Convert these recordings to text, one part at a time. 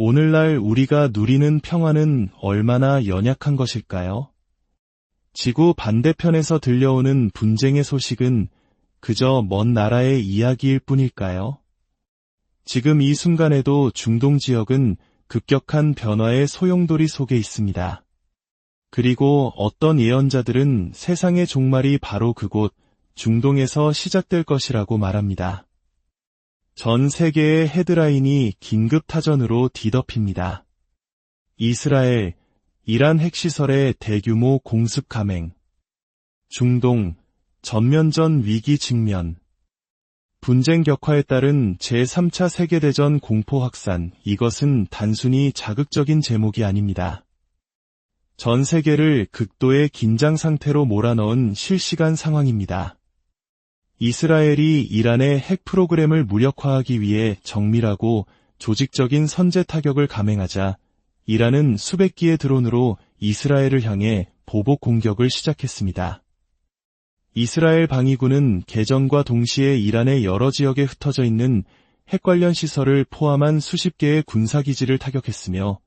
오늘날 우리가 누리는 평화는 얼마나 연약한 것일까요? 지구 반대편에서 들려오는 분쟁의 소식은 그저 먼 나라의 이야기일 뿐일까요? 지금 이 순간에도 중동 지역은 급격한 변화의 소용돌이 속에 있습니다. 그리고 어떤 예언자들은 세상의 종말이 바로 그곳 중동에서 시작될 것이라고 말합니다. 전 세계의 헤드라인이 긴급 타전으로 뒤덮입니다. 이스라엘, 이란 핵시설의 대규모 공습 감행. 중동, 전면전 위기 직면. 분쟁 격화에 따른 제3차 세계대전 공포 확산, 이것은 단순히 자극적인 제목이 아닙니다. 전 세계를 극도의 긴장 상태로 몰아넣은 실시간 상황입니다. 이스라엘이 이란의 핵 프로그램을 무력화하기 위해 정밀하고 조직적인 선제 타격을 감행하자 이란은 수백 기의 드론으로 이스라엘을 향해 보복 공격을 시작했습니다. 이스라엘 방위군은 개전과 동시에 이란의 여러 지역에 흩어져 있는 핵 관련 시설을 포함한 수십 개의 군사기지를 타격했으며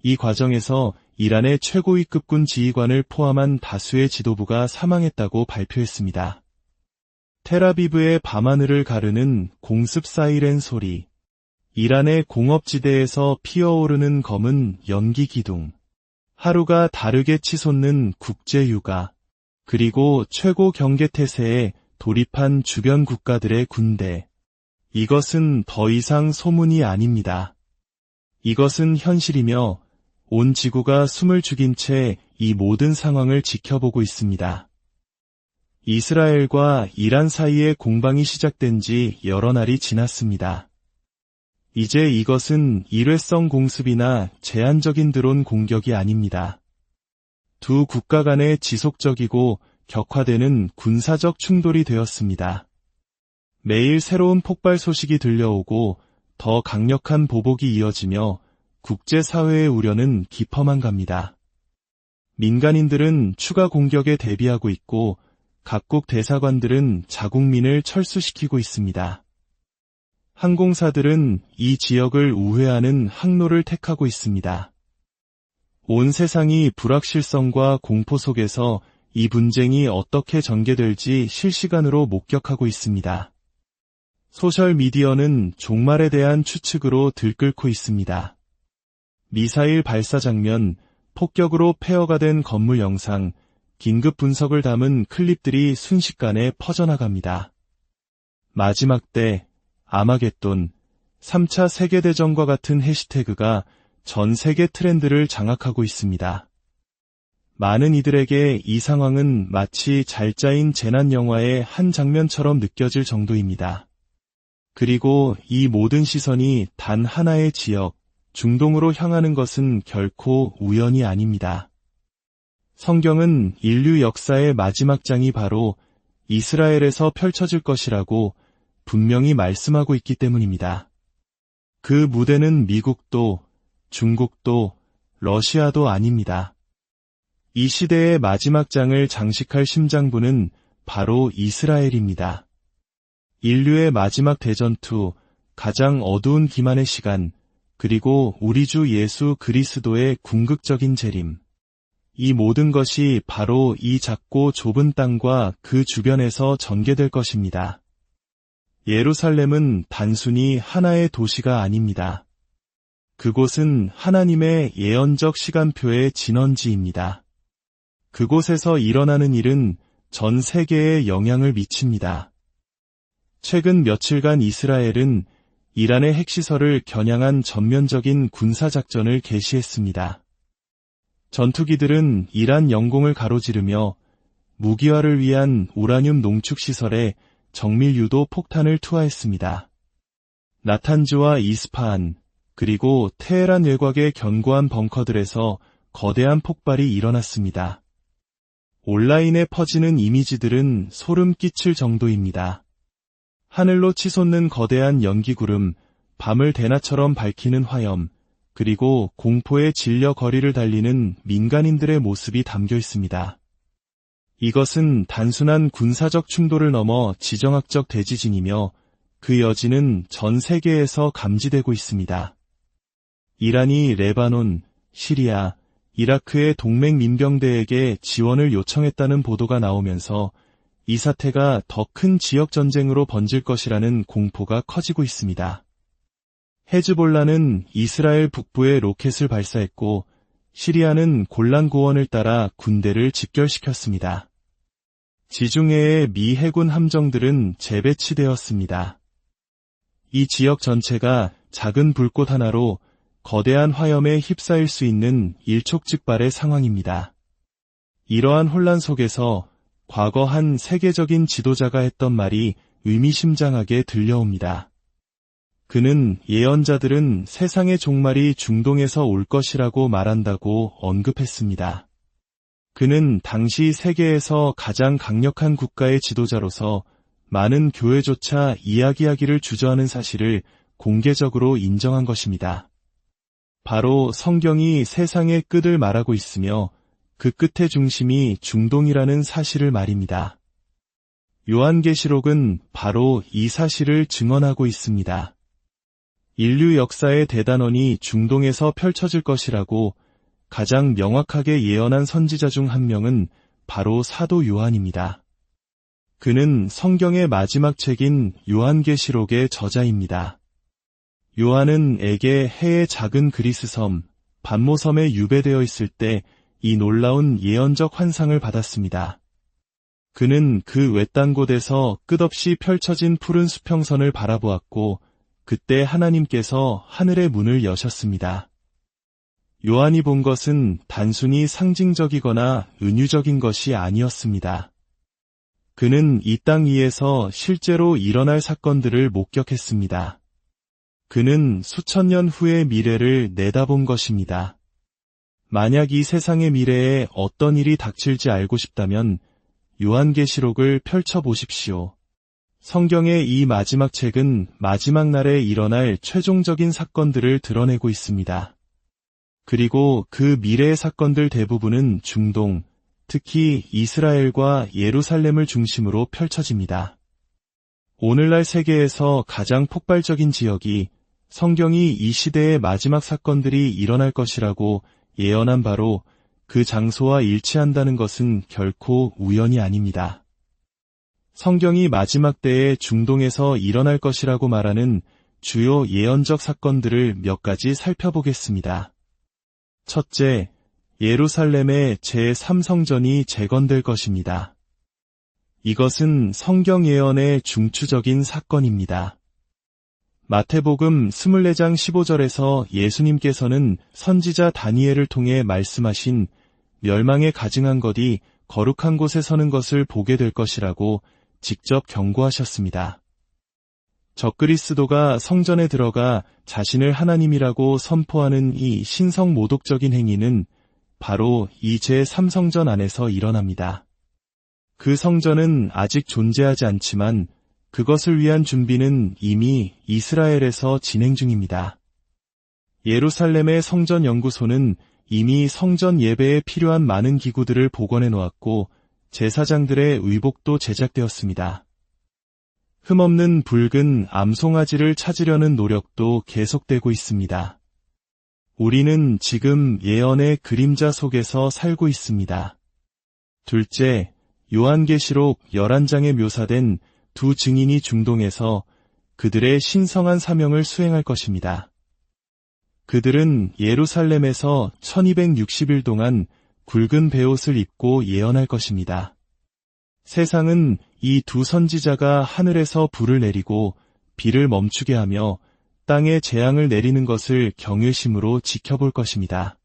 이 과정에서 이란의 최고위급군 지휘관을 포함한 다수의 지도부가 사망했다고 발표했습니다. 텔아비브의 밤하늘을 가르는 공습 사이렌 소리, 이란의 공업지대에서 피어오르는 검은 연기 기둥, 하루가 다르게 치솟는 국제유가, 그리고 최고 경계태세에 돌입한 주변 국가들의 군대. 이것은 더 이상 소문이 아닙니다. 이것은 현실이며 온 지구가 숨을 죽인 채 이 모든 상황을 지켜보고 있습니다. 이스라엘과 이란 사이의 공방이 시작된 지 여러 날이 지났습니다. 이제 이것은 일회성 공습이나 제한적인 드론 공격이 아닙니다. 두 국가 간의 지속적이고 격화되는 군사적 충돌이 되었습니다. 매일 새로운 폭발 소식이 들려오고 더 강력한 보복이 이어지며 국제사회의 우려는 깊어만 갑니다. 민간인들은 추가 공격에 대비하고 있고 각국 대사관들은 자국민을 철수시키고 있습니다. 항공사들은 이 지역을 우회하는 항로를 택하고 있습니다. 온 세상이 불확실성과 공포 속에서 이 분쟁이 어떻게 전개될지 실시간으로 목격하고 있습니다. 소셜미디어는 종말에 대한 추측으로 들끓고 있습니다. 미사일 발사 장면, 폭격으로 폐허가 된 건물 영상, 긴급 분석을 담은 클립들이 순식간에 퍼져나갑니다. 마지막 때, 아마겟돈, 3차 세계대전과 같은 해시태그가 전 세계 트렌드를 장악하고 있습니다. 많은 이들에게 이 상황은 마치 잘 짜인 재난 영화의 한 장면처럼 느껴질 정도입니다. 그리고 이 모든 시선이 단 하나의 지역, 중동으로 향하는 것은 결코 우연이 아닙니다. 성경은 인류 역사의 마지막 장이 바로 이스라엘에서 펼쳐질 것이라고 분명히 말씀하고 있기 때문입니다. 그 무대는 미국도, 중국도, 러시아도 아닙니다. 이 시대의 마지막 장을 장식할 심장부는 바로 이스라엘입니다. 인류의 마지막 대전투, 가장 어두운 기만의 시간, 그리고 우리 주 예수 그리스도의 궁극적인 재림. 이 모든 것이 바로 이 작고 좁은 땅과 그 주변에서 전개될 것입니다. 예루살렘은 단순히 하나의 도시가 아닙니다. 그곳은 하나님의 예언적 시간표의 진원지입니다. 그곳에서 일어나는 일은 전 세계에 영향을 미칩니다. 최근 며칠간 이스라엘은 이란의 핵시설을 겨냥한 전면적인 군사작전을 개시했습니다. 전투기들은 이란 영공을 가로지르며 무기화를 위한 우라늄 농축시설에 정밀 유도 폭탄을 투하했습니다. 나탄즈와 이스파한, 그리고 테헤란 외곽의 견고한 벙커들에서 거대한 폭발이 일어났습니다. 온라인에 퍼지는 이미지들은 소름 끼칠 정도입니다. 하늘로 치솟는 거대한 연기구름, 밤을 대낮처럼 밝히는 화염, 그리고 공포의 진려 거리를 달리는 민간인들의 모습이 담겨 있습니다. 이것은 단순한 군사적 충돌을 넘어 지정학적 대지진이며 그 여지는 전 세계에서 감지되고 있습니다. 이란이 레바논, 시리아, 이라크의 동맹 민병대에게 지원을 요청했다는 보도가 나오면서 이 사태가 더 큰 지역 전쟁으로 번질 것이라는 공포가 커지고 있습니다. 헤즈볼라는 이스라엘 북부에 로켓을 발사했고 시리아는 골란 고원을 따라 군대를 집결시켰습니다. 지중해의 미 해군 함정들은 재배치되었습니다. 이 지역 전체가 작은 불꽃 하나로 거대한 화염에 휩싸일 수 있는 일촉즉발의 상황입니다. 이러한 혼란 속에서 과거 한 세계적인 지도자가 했던 말이 의미심장하게 들려옵니다. 그는 예언자들은 세상의 종말이 중동에서 올 것이라고 말한다고 언급했습니다. 그는 당시 세계에서 가장 강력한 국가의 지도자로서 많은 교회조차 이야기하기를 주저하는 사실을 공개적으로 인정한 것입니다. 바로 성경이 세상의 끝을 말하고 있으며 그 끝의 중심이 중동이라는 사실을 말입니다. 요한계시록은 바로 이 사실을 증언하고 있습니다. 인류 역사의 대단원이 중동에서 펼쳐질 것이라고 가장 명확하게 예언한 선지자 중 한 명은 바로 사도 요한입니다. 그는 성경의 마지막 책인 요한계시록의 저자입니다. 요한은 에게 해의 작은 그리스 섬, 반모섬에 유배되어 있을 때 이 놀라운 예언적 환상을 받았습니다. 그는 그 외딴 곳에서 끝없이 펼쳐진 푸른 수평선을 바라보았고 그때 하나님께서 하늘의 문을 여셨습니다. 요한이 본 것은 단순히 상징적이거나 은유적인 것이 아니었습니다. 그는 이 땅 위에서 실제로 일어날 사건들을 목격했습니다. 그는 수천 년 후의 미래를 내다본 것입니다. 만약 이 세상의 미래에 어떤 일이 닥칠지 알고 싶다면 요한계시록을 펼쳐보십시오. 성경의 이 마지막 책은 마지막 날에 일어날 최종적인 사건들을 드러내고 있습니다. 그리고 그 미래의 사건들 대부분은 중동, 특히 이스라엘과 예루살렘을 중심으로 펼쳐집니다. 오늘날 세계에서 가장 폭발적인 지역이 성경이 이 시대의 마지막 사건들이 일어날 것이라고 예언한 바로 그 장소와 일치한다는 것은 결코 우연이 아닙니다. 성경이 마지막 때에 중동에서 일어날 것이라고 말하는 주요 예언적 사건들을 몇 가지 살펴보겠습니다. 첫째, 예루살렘의 제3성전이 재건될 것입니다. 이것은 성경 예언의 중추적인 사건입니다. 마태복음 24장 15절에서 예수님께서는 선지자 다니엘을 통해 말씀하신 멸망에 가증한 것이 거룩한 곳에 서는 것을 보게 될 것이라고 직접 경고하셨습니다. 적그리스도가 성전에 들어가 자신을 하나님이라고 선포하는 이 신성 모독적인 행위는 바로 이 제3성전 안에서 일어납니다. 그 성전은 아직 존재하지 않지만 그것을 위한 준비는 이미 이스라엘에서 진행 중입니다. 예루살렘의 성전 연구소는 이미 성전 예배에 필요한 많은 기구들을 복원해 놓았고 제사장들의 의복도 제작되었습니다. 흠없는 붉은 암송아지를 찾으려는 노력도 계속되고 있습니다. 우리는 지금 예언의 그림자 속에서 살고 있습니다. 둘째, 요한계시록 11장에 묘사된 두 증인이 중동에서 그들의 신성한 사명을 수행할 것입니다. 그들은 예루살렘에서 1260일 동안 굵은 베옷을 입고 예언할 것입니다. 세상은 이 두 선지자가 하늘에서 불을 내리고 비를 멈추게 하며 땅에 재앙을 내리는 것을 경외심으로 지켜볼 것입니다.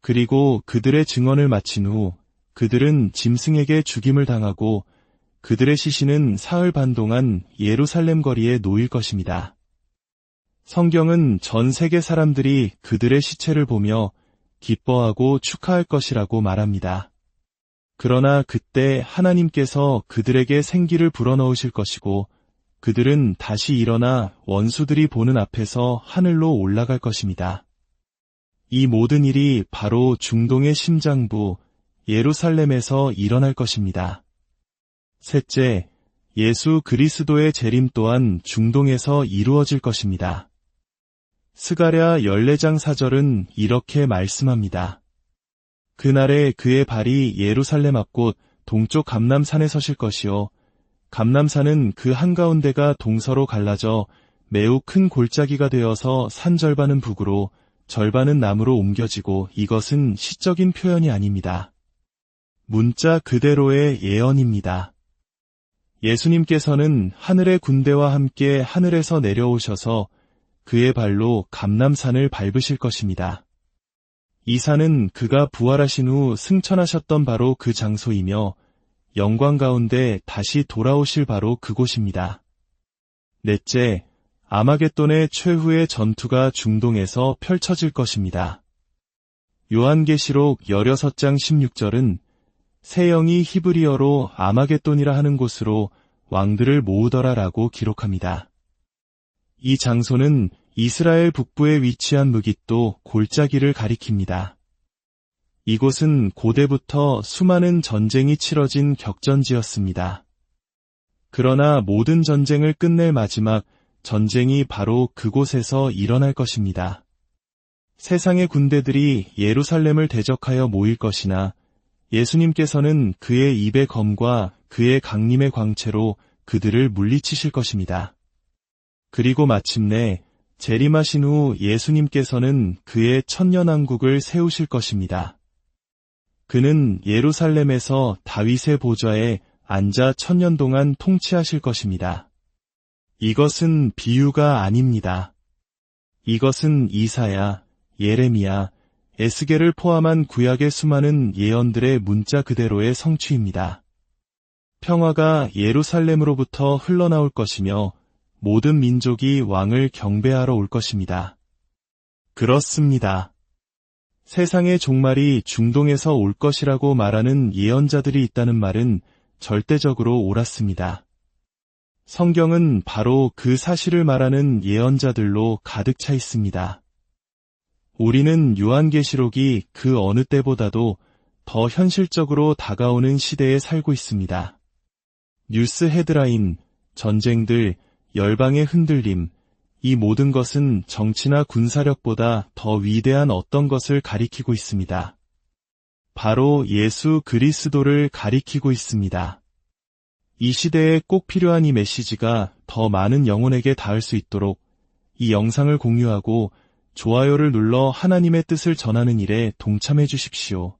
그리고 그들의 증언을 마친 후 그들은 짐승에게 죽임을 당하고 그들의 시신은 사흘 반 동안 예루살렘 거리에 놓일 것입니다. 성경은 전 세계 사람들이 그들의 시체를 보며 기뻐하고 축하할 것이라고 말합니다. 그러나 그때 하나님께서 그들에게 생기를 불어넣으실 것이고 그들은 다시 일어나 원수들이 보는 앞에서 하늘로 올라갈 것입니다. 이 모든 일이 바로 중동의 심장부 예루살렘에서 일어날 것입니다. 셋째, 예수 그리스도의 재림 또한 중동에서 이루어질 것입니다. 스가랴 14장 4절은 이렇게 말씀합니다. 그날에 그의 발이 예루살렘 앞곳 동쪽 감람산에 서실 것이요 감람산은 그 한가운데가 동서로 갈라져 매우 큰 골짜기가 되어서 산 절반은 북으로 절반은 남으로 옮겨지고 이것은 시적인 표현이 아닙니다. 문자 그대로의 예언입니다. 예수님께서는 하늘의 군대와 함께 하늘에서 내려오셔서 그의 발로 감람산을 밟으실 것입니다. 이 산은 그가 부활하신 후 승천하셨던 바로 그 장소이며 영광 가운데 다시 돌아오실 바로 그곳입니다. 넷째, 아마겟돈의 최후의 전투가 중동에서 펼쳐질 것입니다. 요한계시록 16장 16절은 새 영이 히브리어로 아마겟돈이라 하는 곳으로 왕들을 모으더라 라고 기록합니다. 이 장소는 이스라엘 북부에 위치한 무깃도 골짜기를 가리킵니다. 이곳은 고대부터 수많은 전쟁이 치러진 격전지였습니다. 그러나 모든 전쟁을 끝낼 마지막 전쟁이 바로 그곳에서 일어날 것입니다. 세상의 군대들이 예루살렘을 대적하여 모일 것이나 예수님께서는 그의 입의 검과 그의 강림의 광채로 그들을 물리치실 것입니다. 그리고 마침내 재림하신 후 예수님께서는 그의 천년왕국을 세우실 것입니다. 그는 예루살렘에서 다윗의 보좌에 앉아 천년 동안 통치하실 것입니다. 이것은 비유가 아닙니다. 이것은 이사야, 예레미야, 에스겔을 포함한 구약의 수많은 예언들의 문자 그대로의 성취입니다. 평화가 예루살렘으로부터 흘러나올 것이며 모든 민족이 왕을 경배하러 올 것입니다. 그렇습니다. 세상의 종말이 중동에서 올 것이라고 말하는 예언자들이 있다는 말은 절대적으로 옳았습니다. 성경은 바로 그 사실을 말하는 예언자들로 가득 차 있습니다. 우리는 요한계시록이 그 어느 때보다도 더 현실적으로 다가오는 시대에 살고 있습니다. 뉴스 헤드라인, 전쟁들, 열방의 흔들림, 이 모든 것은 정치나 군사력보다 더 위대한 어떤 것을 가리키고 있습니다. 바로 예수 그리스도를 가리키고 있습니다. 이 시대에 꼭 필요한 이 메시지가 더 많은 영혼에게 닿을 수 있도록 이 영상을 공유하고 좋아요를 눌러 하나님의 뜻을 전하는 일에 동참해 주십시오.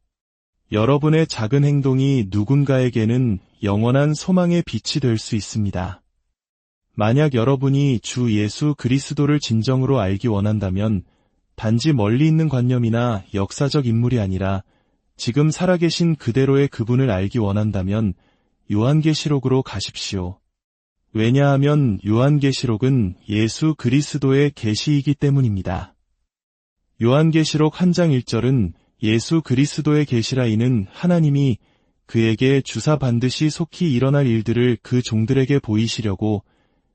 여러분의 작은 행동이 누군가에게는 영원한 소망의 빛이 될 수 있습니다. 만약 여러분이 주 예수 그리스도를 진정으로 알기 원한다면 단지 멀리 있는 관념이나 역사적 인물이 아니라 지금 살아계신 그대로의 그분을 알기 원한다면 요한계시록으로 가십시오. 왜냐하면 요한계시록은 예수 그리스도의 계시이기 때문입니다. 요한계시록 1장 1절은 예수 그리스도의 계시라 이는 하나님이 그에게 주사 반드시 속히 일어날 일들을 그 종들에게 보이시려고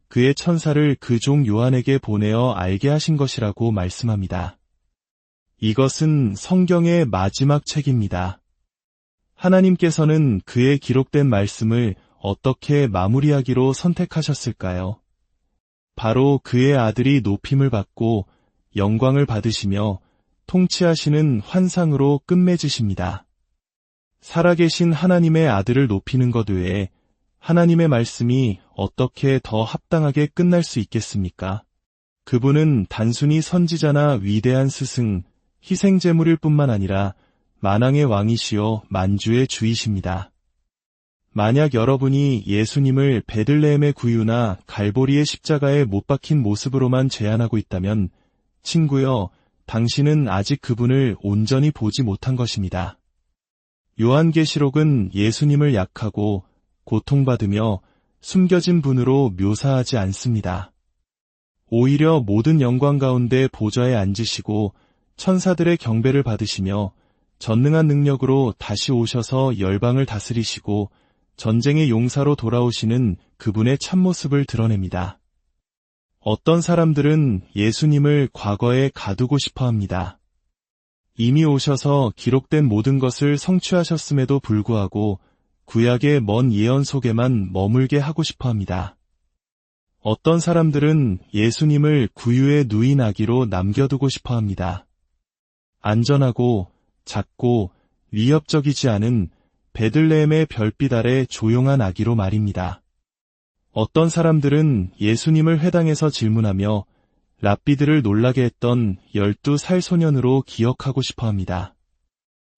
그의 천사를 그 종 요한에게 보내어 알게 하신 것이라고 말씀합니다. 이것은 성경의 마지막 책입니다. 하나님께서는 그의 기록된 말씀을 어떻게 마무리하기로 선택하셨을까요? 바로 그의 아들이 높임을 받고 영광을 받으시며 통치하시는 환상으로 끝맺으십니다. 살아계신 하나님의 아들을 높이는 것 외에 하나님의 말씀이 어떻게 더 합당하게 끝날 수 있겠습니까? 그분은 단순히 선지자나 위대한 스승, 희생제물일 뿐만 아니라 만왕의 왕이시요 만주의 주이십니다. 만약 여러분이 예수님을 베들레헴의 구유나 갈보리의 십자가에 못 박힌 모습으로만 제안하고 있다면 친구여, 당신은 아직 그분을 온전히 보지 못한 것입니다. 요한계시록은 예수님을 약하고 고통받으며 숨겨진 분으로 묘사하지 않습니다. 오히려 모든 영광 가운데 보좌에 앉으시고 천사들의 경배를 받으시며 전능한 능력으로 다시 오셔서 열방을 다스리시고 전쟁의 용사로 돌아오시는 그분의 참모습을 드러냅니다. 어떤 사람들은 예수님을 과거에 가두고 싶어 합니다. 이미 오셔서 기록된 모든 것을 성취하셨음에도 불구하고 구약의 먼 예언 속에만 머물게 하고 싶어 합니다. 어떤 사람들은 예수님을 구유의 누인 아기로 남겨두고 싶어 합니다. 안전하고 작고 위협적이지 않은 베들레헴의 별빛 아래 조용한 아기로 말입니다. 어떤 사람들은 예수님을 회당에서 질문하며 랍비들을 놀라게 했던 12살 소년으로 기억하고 싶어 합니다.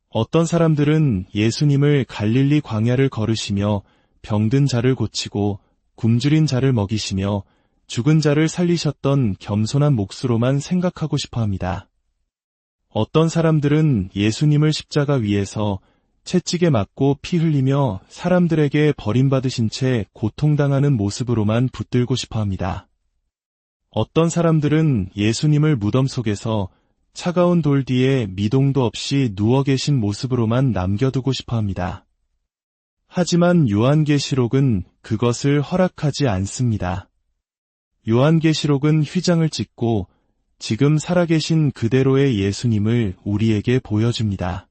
어떤 사람들은 예수님을 갈릴리 광야를 걸으시며 병든 자를 고치고 굶주린 자를 먹이시며 죽은 자를 살리셨던 겸손한 몫으로만 생각하고 싶어 합니다. 어떤 사람들은 예수님을 십자가 위에서 채찍에 맞고 피 흘리며 사람들에게 버림받으신 채 고통당하는 모습으로만 붙들고 싶어 합니다. 어떤 사람들은 예수님을 무덤 속에서 차가운 돌 뒤에 미동도 없이 누워 계신 모습으로만 남겨두고 싶어 합니다. 하지만 요한계시록은 그것을 허락하지 않습니다. 요한계시록은 휘장을 찢고 지금 살아계신 그대로의 예수님을 우리에게 보여줍니다.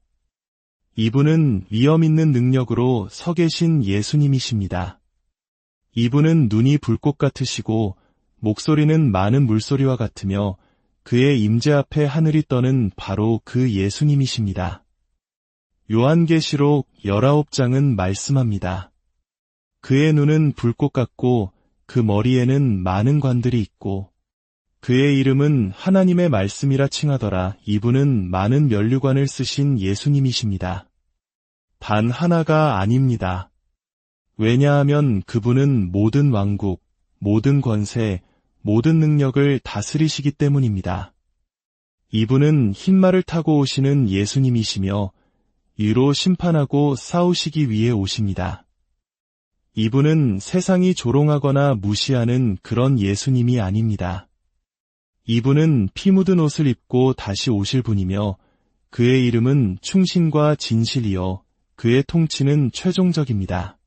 이분은 위엄 있는 능력으로 서 계신 예수님이십니다. 이분은 눈이 불꽃 같으시고 목소리는 많은 물소리와 같으며 그의 임재 앞에 하늘이 떠는 바로 그 예수님이십니다. 요한계시록 19장은 말씀합니다. 그의 눈은 불꽃 같고 그 머리에는 많은 관들이 있고 그의 이름은 하나님의 말씀이라 칭하더라. 이분은 많은 면류관을 쓰신 예수님이십니다. 단 하나가 아닙니다. 왜냐하면 그분은 모든 왕국, 모든 권세, 모든 능력을 다스리시기 때문입니다. 이분은 흰말을 타고 오시는 예수님이시며 이로 심판하고 싸우시기 위해 오십니다. 이분은 세상이 조롱하거나 무시하는 그런 예수님이 아닙니다. 이분은 피 묻은 옷을 입고 다시 오실 분이며 그의 이름은 충신과 진실이요 그의 통치는 최종적입니다.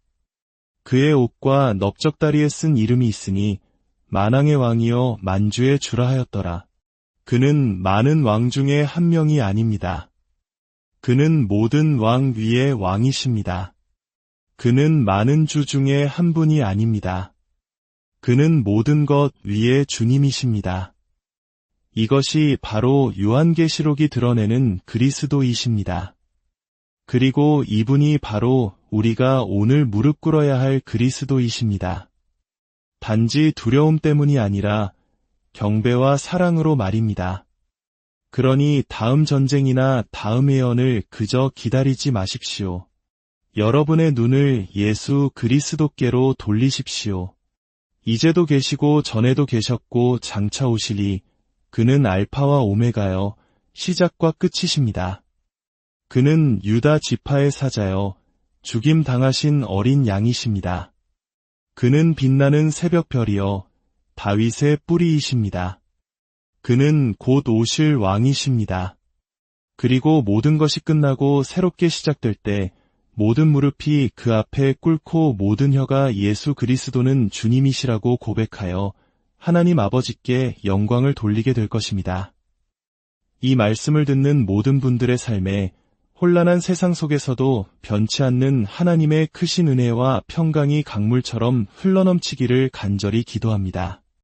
그의 옷과 넓적다리에 쓴 이름이 있으니 만왕의 왕이여 만주의 주라 하였더라. 그는 많은 왕 중에 한 명이 아닙니다. 그는 모든 왕 위의 왕이십니다. 그는 많은 주 중에 한 분이 아닙니다. 그는 모든 것 위의 주님이십니다. 이것이 바로 요한계시록이 드러내는 그리스도이십니다. 그리고 이분이 바로 우리가 오늘 무릎 꿇어야 할 그리스도이십니다. 단지 두려움 때문이 아니라 경배와 사랑으로 말입니다. 그러니 다음 전쟁이나 다음 예언을 그저 기다리지 마십시오. 여러분의 눈을 예수 그리스도께로 돌리십시오. 이제도 계시고 전에도 계셨고 장차 오시리. 그는 알파와 오메가여 시작과 끝이십니다. 그는 유다 지파의 사자여 죽임 당하신 어린 양이십니다. 그는 빛나는 새벽별이여 다윗의 뿌리이십니다. 그는 곧 오실 왕이십니다. 그리고 모든 것이 끝나고 새롭게 시작될 때 모든 무릎이 그 앞에 꿇고 모든 혀가 예수 그리스도는 주님이시라고 고백하여 하나님 아버지께 영광을 돌리게 될 것입니다. 이 말씀을 듣는 모든 분들의 삶에 혼란한 세상 속에서도 변치 않는 하나님의 크신 은혜와 평강이 강물처럼 흘러넘치기를 간절히 기도합니다.